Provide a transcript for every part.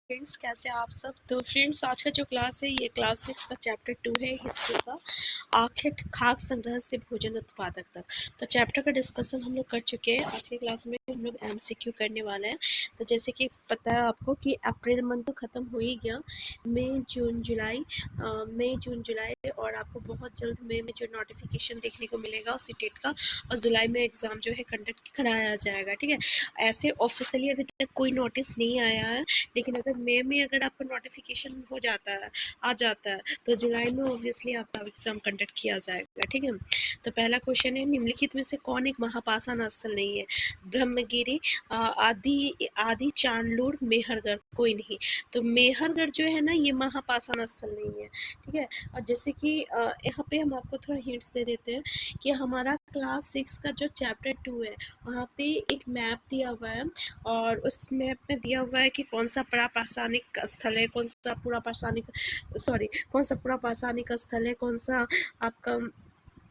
Friends, कैसे आप सब। तो फ्रेंड्स, आज का जो क्लास है ये क्लास 6 का चैप्टर 2 है हिस्ट्री का। आखिर खाद्य संग्रह से भोजन उत्पादक तक। तो चैप्टर का डिस्कशन हम लोग कर चुके हैं। आज की क्लास में हम लोग एमसीक्यू करने वाले हैं। तो जैसे कि पता है आपको कि अप्रैल मंथ तो ख़त्म हो ही गया। मई जून जुलाई और आपको बहुत जल्द मई में जो नोटिफिकेशन देखने को मिलेगा उसी डेट का, और जुलाई में एग्ज़ाम जो है कंडक्ट कराया जाएगा। ठीक है, ऐसे ऑफिशियली अभी तक कोई नोटिस नहीं आया है, लेकिन अगर मई में अगर आपका नोटिफिकेशन हो जाता है, आ जाता है, तो जुलाई में ऑब्वियसली आपका एग्जाम कंडक्ट किया जाएगा। ठीक है, तो पहला क्वेश्चन है, निम्नलिखित में से कौन एक महापाषाण स्थल नहीं है? ब्रह्मगिरी, आदि आदि चांदलूर, मेहरगढ़, कोई नहीं। तो मेहरगढ़ जो है ना, ये महापाषाण स्थल नहीं है। ठीक है, और जैसे कि यहाँ पे हम आपको थोड़ा हिंट्स दे देते हैं कि हमारा क्लास 6 का जो चैप्टर 2 है वहाँ पे एक मैप दिया हुआ है, और उस मैप में दिया हुआ है कि कौन सा प्रापाषाणिक स्थल है, कौन सा पूरा पाषाणिक स्थल है, कौन सा आपका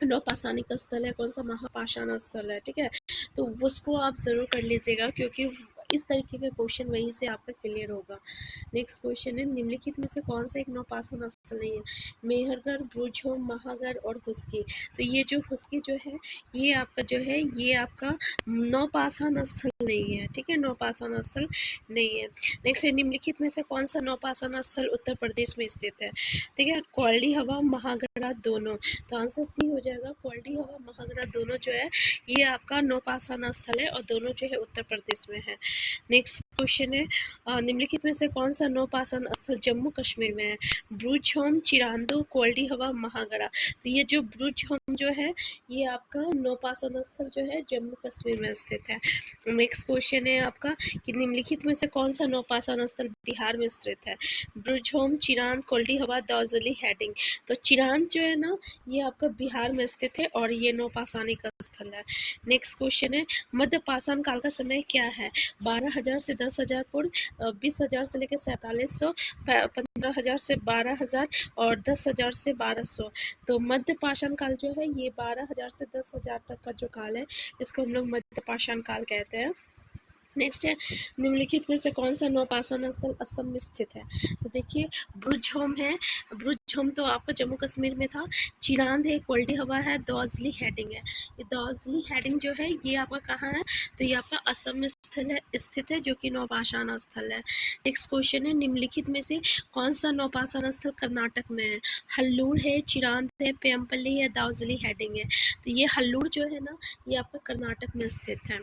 नौपाषाणिक स्थल है, कौन सा महापाषाण स्थल है। ठीक है, तो उसको आप ज़रूर कर लीजिएगा, क्योंकि इस तरीके का क्वेश्चन वहीं से आपका क्लियर होगा। नेक्स्ट क्वेश्चन है, निम्नलिखित में से कौन सा एक नौपाषाण स्थल नहीं है? मेहरगढ़, ब्रुझोम, महागढ़ और हुस्की। तो ये जो हुस्की जो है, ये आपका जो है, ये आपका नौपाषाण स्थल नहीं है। ठीक है, नौपाषाण स्थल नहीं है। नेक्स्ट है, निम्नलिखित में से कौन सा नौपाषाण स्थल उत्तर प्रदेश में स्थित है? ठीक है, क्वाली हवा, महागढ़ दोनों। तो आंसर सी हो जाएगा, क्वाली हवा, महागढ़ दोनों जो है ये आपका नौपाषाण स्थल है, और दोनों जो है उत्तर प्रदेश में है। नेक्स्ट क्वेश्चन है, निम्नलिखित में से कौन सा नौपाषाण स्थल जम्मू कश्मीर में है? ब्रुझोम, चिरांदू, क्वाली हवा, महागढ़। तो ये जो ब्रुझोम जो है, ये आपका नौपाषाण स्थल जो है जम्मू कश्मीर में स्थित है। नेक्स्ट क्वेश्चन है आपका कि निम्नलिखित में से कौन सा नौपाषाण स्थल बिहार में स्थित है? ब्रुझोम, चिरांद, कोल्डी हवा, दार्जिलिंग, हेडिंग। तो चिरांद जो है ना, ये आपका बिहार में स्थित है, और ये नौपाषाणिक स्थल है। नेक्स्ट क्वेश्चन है, मध्य पाषाण काल का समय क्या है? 12,000 से 10,000 पूर्व, 20,000 से लेकर 4700, 15,000 से 12,000 और 10,000 से 1200। तो मध्य पाषाण काल जो है ये 12,000 से 10,000 तक का जो काल है, इसको हम लोग मध्य पाषाण काल कहते हैं। नेक्स्ट है, निम्नलिखित में से कौन सा नौपाषाण स्थल असम में स्थित है? तो देखिए, ब्रुझोम है, ब्रुझोम तो आपका जम्मू कश्मीर में था। चिरांद है, कोल्डी हवा है, दार्जिलिंग हेडिंग है। ये दार्जिलिंग हेडिंग जो है ये आपका कहाँ है? तो ये आपका असम में स्थित है, जो कि नौपाषाण स्थल है। नेक्स्ट क्वेश्चन है, निम्नलिखित में से कौन सा नौपाषाण स्थल कर्नाटक में है? हल्लूर है, चिरांद है, पेम्पली है, दार्जिलिंग हेडिंग है। तो ये हल्लूर जो है ना, ये आपका कर्नाटक में स्थित है।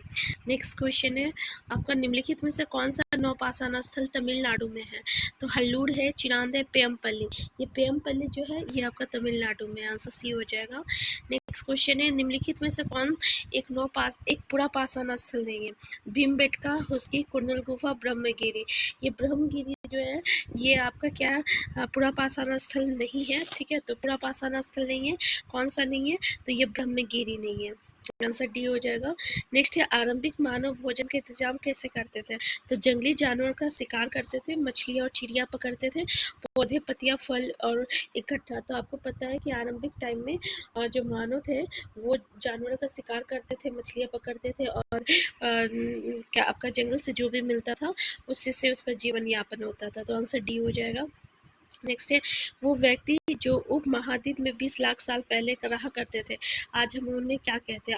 नेक्स्ट क्वेश्चन है आपका, निम्नलिखित में से कौन सा नौपाषाण स्थल तमिलनाडु में है? तो हल्लूर है, चिरांद है, पेम्पल्ली। ये पेम्पल्ली जो है ये आपका तमिलनाडु में, आंसर सी हो जाएगा। नेक्स्ट क्वेश्चन है, निम्नलिखित में से कौन एक पूरा पाषाण स्थल नहीं है? भीमबेटका, हुस्की, कुंडल गुफा, ब्रह्मगिरी। ये ब्रह्मगिरी जो है ये आपका क्या पूरा पाषाण स्थल नहीं है। ठीक है, तो पूरा पाषाण स्थल नहीं है, कौन सा नहीं है? तो ये ब्रह्मगिरी नहीं है, आंसर डी हो जाएगा। नेक्स्ट है, आरंभिक मानव भोजन का इंतजाम कैसे करते थे? तो जंगली जानवर का शिकार करते थे, मछलियाँ और चिड़िया पकड़ते थे, पौधे, पत्तियाँ, फल और इकट्ठा। तो आपको पता है कि आरंभिक टाइम में जो मानव थे वो जानवरों का शिकार करते थे, मछलियाँ पकड़ते थे, और क्या आपका जंगल से जो भी मिलता था उससे से उसका जीवन यापन होता था। तो आंसर डी हो जाएगा। नेक्स्ट है, वो व्यक्ति जो उप महाद्वीप में 20 लाख साल पहले रहा करते थे, आज हम उन्हें क्या कहते हैं?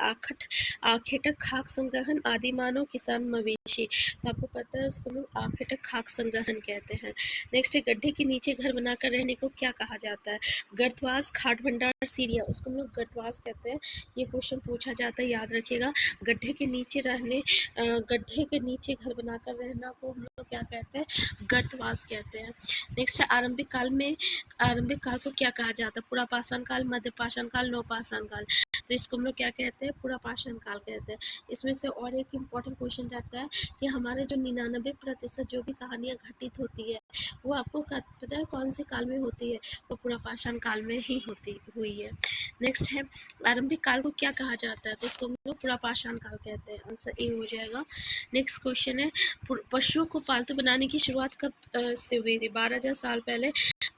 आखेटक, खाक संग्रहण, आदि मानव, किसान, मवेशी। तो आपको पता है उसको लोग आखेटक, खाक संग्रहण कहते हैं। नेक्स्ट है, गड्ढे के नीचे घर बनाकर रहने को क्या कहा जाता है? गर्तवास, खाट भंडार, सीरिया। उसको हम लोग गर्तवास कहते हैं। ये क्वेश्चन पूछा जाता है, याद रखिएगा। गड्ढे के नीचे घर बनाकर रहना को हम लोग क्या कहते हैं? गर्तवास कहते हैं। नेक्स्ट है, आरंभिक काल को क्या कहा जाता है? पूरा पाषाण काल, मध्य पाषाण काल, नौपाषाण काल। तो इसको हम लोग क्या कहते हैं? पूरा पाषाण काल कहते हैं। इसमें से और एक इम्पॉर्टेंट क्वेश्चन रहता है कि हमारे जो 99% जो भी कहानियाँ घटित होती है वो आपको पता है कौन से काल में होती है? वो पूरा पाषाण काल में ही हुई है। नेक्स्ट है, आरंभिक काल को क्या कहा जाता है? तो इसको हम लोग पूरा पाषाण काल कहते हैं, आंसर ए हो जाएगा। नेक्स्ट क्वेश्चन है, पशुओं को पालतू बनाने की शुरुआत कब से हुई थी? 12,000 साल पहले,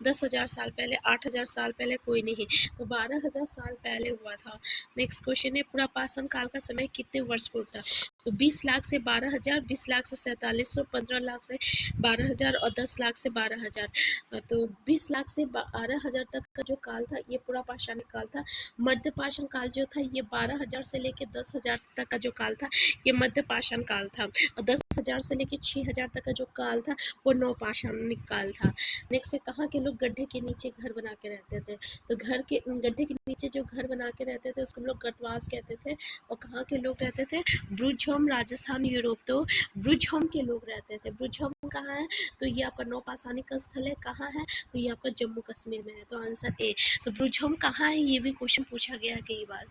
10,000 साल पहले, 8,000 साल पहले, कोई नहीं। तो 12,000 साल पहले हुआ था। नेक्स्ट क्वेश्चन है, पूरा पाषाण काल का समय कितने वर्ष पूर्व था? तो 20 लाख से 12,000, 20 लाख से 4700, 15 लाख से 12,000 और 10 लाख से 12,000। तो 20 लाख से 12,000 तक का जो काल था ये पूरा पाषाणिक काल था। मध्य पाषाण काल जो था ये 12,000 से लेके 10,000 तक का जो काल था ये मध्य पाषाण काल था, और 10,000 से लेके 6,000 तक का जो काल था वो नवपाषाणिक काल था। नेक्स्ट है, कहाँ के लोग गड्ढे के नीचे घर बना के रहते थे? तो गड्ढे के नीचे जो घर बना के रहते थे उसको हम लोग गर्तवास कहते थे। और कहाँ के लोग रहते थे? ब्रुजहोम, राजस्थान, यूरोप। तो ब्रुजहोम के लोग रहते थे। ब्रुजहोम कहाँ है? तो ये आपका नवपाषाणिक स्थल है। कहाँ है? तो ये आपका जम्मू कश्मीर में है। तो आंसर ए। तो ब्रुजहोम कहाँ है ये भी क्वेश्चन पूछा गया है कई बार।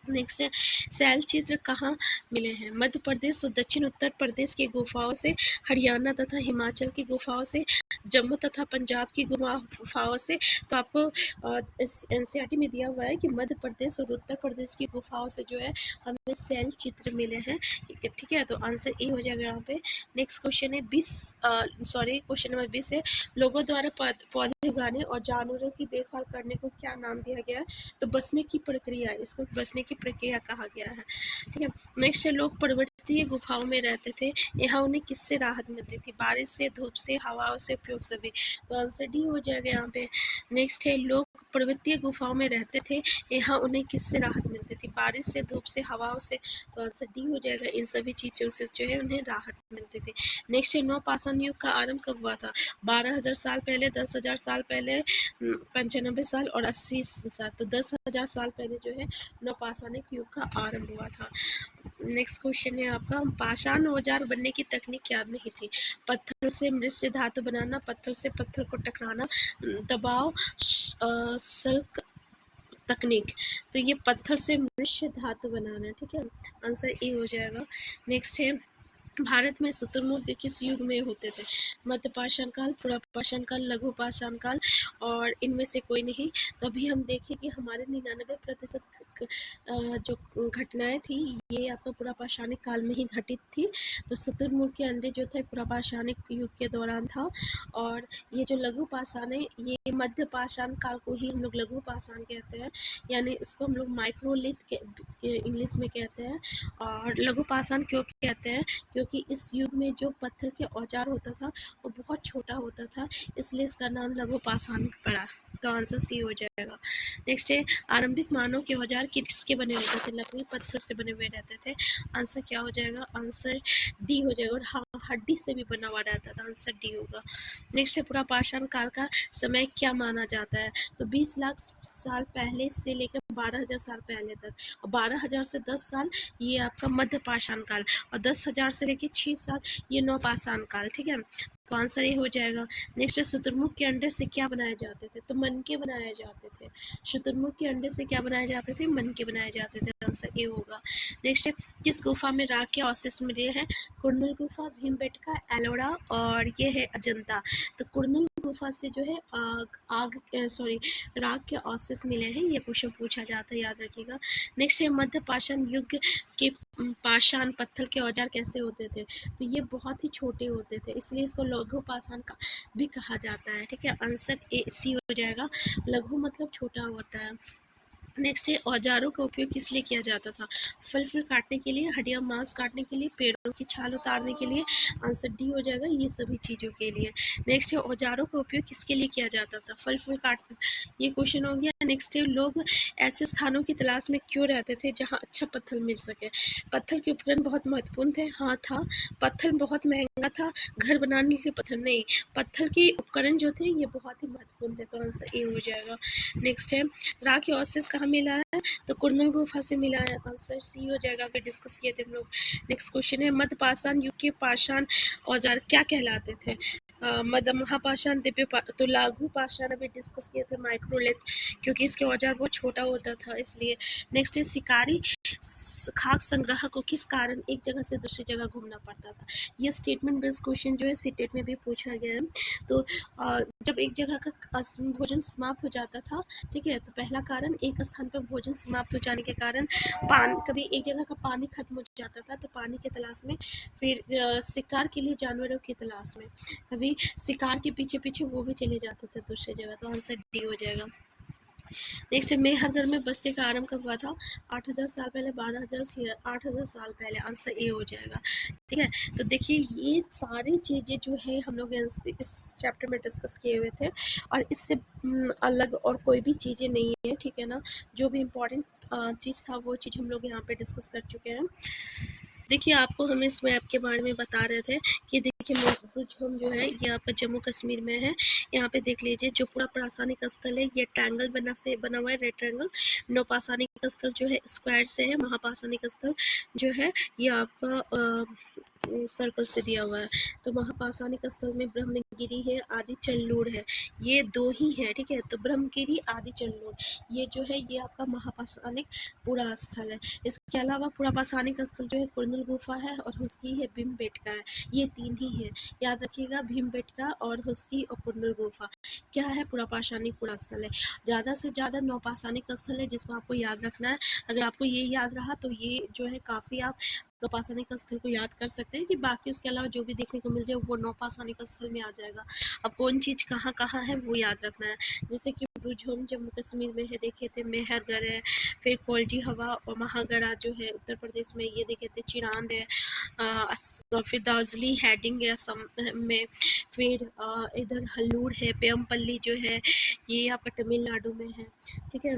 नेक्स्ट है, शैल चित्र कहाँ मिले हैं? मध्य प्रदेश और दक्षिण उत्तर प्रदेश की गुफाओं से, हरियाणा तथा हिमाचल की गुफाओं से, जम्मू तथा पंजाब की गुफाओं से। तो आपको एनसीईआरटी में दिया हुआ है कि मध्य प्रदेश और उत्तर प्रदेश की गुफाओं से जो है हमें शैल चित्र मिले हैं। ठीक है, तो आंसर ए हो जाएगा यहाँ पे। नेक्स्ट क्वेश्चन है क्वेश्चन नंबर 20 है, लोगों द्वारा पौधे उगाने और जानवरों की देखभाल करने को क्या नाम दिया गया है? तो बसने की प्रक्रिया, इसको बसने की प्रक्रिया कहा गया है। ठीक है, नेक्स्ट है, लोग पर्वतीय गुफाओं में रहते थे, यहाँ उन्हें किससे राहत मिलती थी? बारिश से, धूप से, हवाओं से, उपयोग सभी। तो आंसर डी हो जाएगा यहाँ पे। नेक्स्ट है, लोग पर्वतीय गुफाओं में रहते थे, यहाँ उन्हें किससे राहत मिलती थी? बारिश से, धूप से, हवाओं से। तो आंसर डी हो जाएगा, इन सभी चीजों से जो है उन्हें राहत मिलती थी। नेक्स्ट है, नवपाषाण युग का आरंभ कब हुआ था? 12,000 साल पहले, 10,000 साल पहले, 95 साल और 80 साल। तो 10,000 साल पहले जो है नवपाषाणिक युग का आरंभ हुआ था। नेक्स्ट क्वेश्चन है आपका, पाषाण औजार बनने की तकनीक क्या नहीं थी? पत्थर से मिश्र धातु बनाना, पत्थर से पत्थर को टकराना, दबाव, सल्क तकनीक। तो ये पत्थर से मिश्र धातु बनाना। ठीक है, आंसर ए हो जाएगा। नेक्स्ट है, भारत में शुतुरमुर्ग किस युग में होते थे? मध्य पाषाण काल, पूर्व पाषाण काल, लघु पाषाण काल और इनमें से कोई नहीं। तो अभी हम देखें कि हमारे 99% जो घटनाएं थी ये आपका पूरा पाषाणिक काल में ही घटित थी। तो शुतुरमुर्ग के अंडे जो थे पूरा पाषाणिक युग के दौरान था। और ये जो लघु पाषाण है ये मध्य पाषाण काल को ही हम लोग लघु पाषाण कहते हैं, यानी इसको हम लोग माइक्रोलिथ के इंग्लिश में कहते हैं। और लघु पाषाण क्यों कहते हैं? क्योंकि इस युग में जो पत्थर के औजार होता था वो बहुत छोटा होता था, इसलिए इसका नाम लघु पाषाण पड़ा। तो आंसर सी हो जाएगा। नेक्स्ट है, आरंभिक मानव के औजार किसके बने होते थे? लकड़ी, पत्थर से बने हुए रहते थे। आंसर क्या हो जाएगा? आंसर डी हो जाएगा। और हाँ, हड्डी से भी बना हुआ रहता था। आंसर डी होगा। नेक्स्ट है, पूरा पाषाण काल का समय क्या माना जाता है? तो 20 लाख साल पहले से लेकर 12,000 साल पहले तक, और 12,000 से 10 साल ये आपका मध्य पाषाण काल, और 10,000 से लेकर 6 साल ये नवपाषाण काल। ठीक है, तो आंसर ये हो जाएगा। नेक्स्ट है, शुतुरमुर्ग के अंडे से क्या बनाए जाते थे? तो मनके बनाए जाते थे। शुतुरमुर्ग के अंडे से क्या बनाए जाते थे? मनके बनाए जाते थे। आंसर ए होगा। नेक्स्ट है, किस गुफा में राख के अवशेष मिले हैं? कुरनूल गुफा, भीमबेटका, एलोरा और ये है अजंता। तो कुरनूल गुफा से जो है राख के अवशेष मिले हैं, ये क्वेश्चन पूछा जाता है, याद रखिएगा। नेक्स्ट है, मध्य पाषाण युग के पाषाण पत्थर के औजार कैसे होते थे? तो ये बहुत ही छोटे होते थे, इसलिए इसको लघु पाषाण का भी कहा जाता है। ठीक है, आंसर ए सी हो जाएगा। लघु मतलब छोटा होता है। नेक्स्ट है, औजारों का उपयोग किस लिए किया जाता था? फल फूल काटने के लिए, हड्डियां मांस काटने के लिए, पेड़ों की छाल उतारने के लिए। आंसर डी हो जाएगा, ये सभी चीज़ों के लिए। नेक्स्ट है, औजारों का उपयोग किसके लिए किया जाता था? फल फूल काटने, ये क्वेश्चन हो गया। नेक्स्ट है, लोग ऐसे स्थानों की तलाश में क्यों रहते थे जहाँ अच्छा पत्थर मिल सके? पत्थर के उपकरण बहुत महत्वपूर्ण थे। हाँ था। पत्थर बहुत महंगा था। घर बनाने से पत्थर नहीं, पत्थर के उपकरण जो थे ये बहुत ही महत्वपूर्ण थे। तो आंसर ए हो जाएगा। नेक्स्ट है, राख के अवशेष कहाँ मिला है? तो कुरनूल गुफा से मिला है। आंसर सी हो जाएगा, अभी डिस्कस किए थे हम लोग। नेक्स्ट क्वेश्चन है, मध्य पाषाण युग के पाषाण औजार क्या कहलाते थे? मध्य महापाषाण, तो लघु पाषाण अभी डिस्कस किए थे, माइक्रोलिथ, क्योंकि इसके औजार बहुत छोटा होता था इसलिए। नेक्स्ट है, शिकारी खाक संग्रह को किस कारण एक जगह से दूसरी जगह घूमना पड़ता था? ये स्टेटमेंट बेस्ड क्वेश्चन जो है सीटेट में भी पूछा गया है। तो जब एक जगह का भोजन समाप्त हो जाता था, ठीक है, तो पहला कारण एक स्थान पर भोजन समाप्त हो जाने के कारण कभी एक जगह का पानी खत्म हो जाता था तो पानी की तलाश में, फिर शिकार के लिए जानवरों की तलाश में, कभी शिकार के पीछे पीछे वो भी चले जाते थे दूसरी जगह। तो आंसर डी हो जाएगा। नेक्स्ट, मेहरगढ़ में बस्ती का आरंभ कब हुआ था? 8000 साल पहले, 12000, 8000 साल पहले। आंसर ए हो जाएगा। ठीक है, तो देखिए ये सारी चीज़ें जो है हम लोग इस चैप्टर में डिस्कस किए हुए थे, और इससे अलग और कोई भी चीज़ें नहीं है। ठीक है ना, जो भी इम्पोर्टेंट चीज़ था वो चीज़ हम लोग यहाँ पे डिस्कस कर चुके हैं। देखिए आपको हम इस मैप के बारे में बता रहे थे कि देखिए मोहब्बतझम जो है ये आपका जम्मू कश्मीर में है। यहाँ पे देख लीजिए जो पूरा प्रासानिक स्थल है ये ट्रायंगल बना हुआ है, रेड ट्रायंगल। नौपाषाणिक स्थल जो है स्क्वायर से है। महापाषाणिक स्थल जो है ये आपका सर्कल से दिया हुआ है। तो महापाषाणिक स्थल में ब्रह्मगिरी है, आदि चल्लूर है, ये दो ही है। ठीक है, तो ब्रह्मगिरी, आदि चल्लूर, ये जो है ये आपका महापाषाणिक पूरा स्थल है। इसके अलावा पूरा पाषाणिक स्थल जो है कुरनूल गुफा है और हुस्की है, भीमबेटका है। ये तीन ही है, याद रखिएगा, भीमबेटका और हुस्की और कुरनूल गुफा क्या है, पूरा पाषाणिक पूरा स्थल है। ज़्यादा से ज़्यादा नौपाषाणिक स्थल है जिसको आपको याद रखना है। अगर आपको ये याद रहा तो ये जो है काफ़ी आप नौपाषाणिक स्थल को याद कर सकते हैं कि बाकी उसके अलावा जो भी देखने को मिल जाए वो नौपाषाणिक स्थल में आ जाएगा। अब कौन चीज़ कहाँ कहाँ है वो याद रखना है। जैसे कि ब्रुझोम जम्मू कश्मीर में है, देखे थे, मेहरगढ़ है, फिर कोलजी हवा और महागढ़ा जो है उत्तर प्रदेश में, ये देखे थे, चिरांद है, फिर दार्जिलिंग हेडिंग है असम में, फिर इधर हल्लूर है, पेमपल्ली जो है ये आपका तमिलनाडु में है। ठीक है,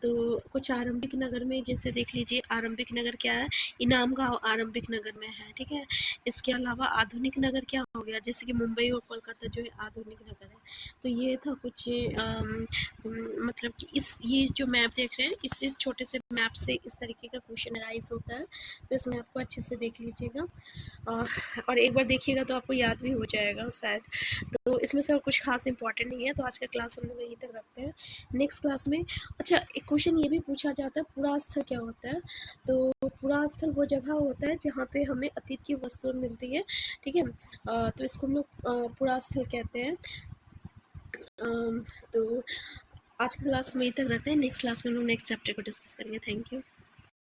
तो कुछ आरंभिक नगर में जैसे देख लीजिए, आरंभिक नगर क्या है, इनाम गांव आरंभिक नगर में है। ठीक है, इसके अलावा आधुनिक नगर क्या हो गया, जैसे कि मुंबई और कोलकाता जो है आधुनिक नगर है। तो ये था कुछ मतलब कि इस ये जो मैप देख रहे हैं इस छोटे से मैप से इस तरीके का क्वेश्चन अराइज होता है। तो इस मैप को अच्छे से देख लीजिएगा और एक बार देखिएगा तो आपको याद भी हो जाएगा शायद। तो इसमें से और कुछ खास इंपॉर्टेंट नहीं है। तो आज का क्लास हम लोग यहीं तक रखते हैं। नेक्स्ट क्लास में अच्छा एक क्वेश्चन ये भी पूछा जाता है, पुरा स्थल क्या होता है? तो पुरा स्थल वो जगह होता है जहाँ पे हमें अतीत की वस्तुएं मिलती है। ठीक है, तो इसको हम लोग पुरा स्थल कहते हैं। तो आज की क्लास में यहीं तक रहते हैं। नेक्स्ट क्लास में हम लोग नेक्स्ट चैप्टर को डिस्कस करेंगे। Thank you.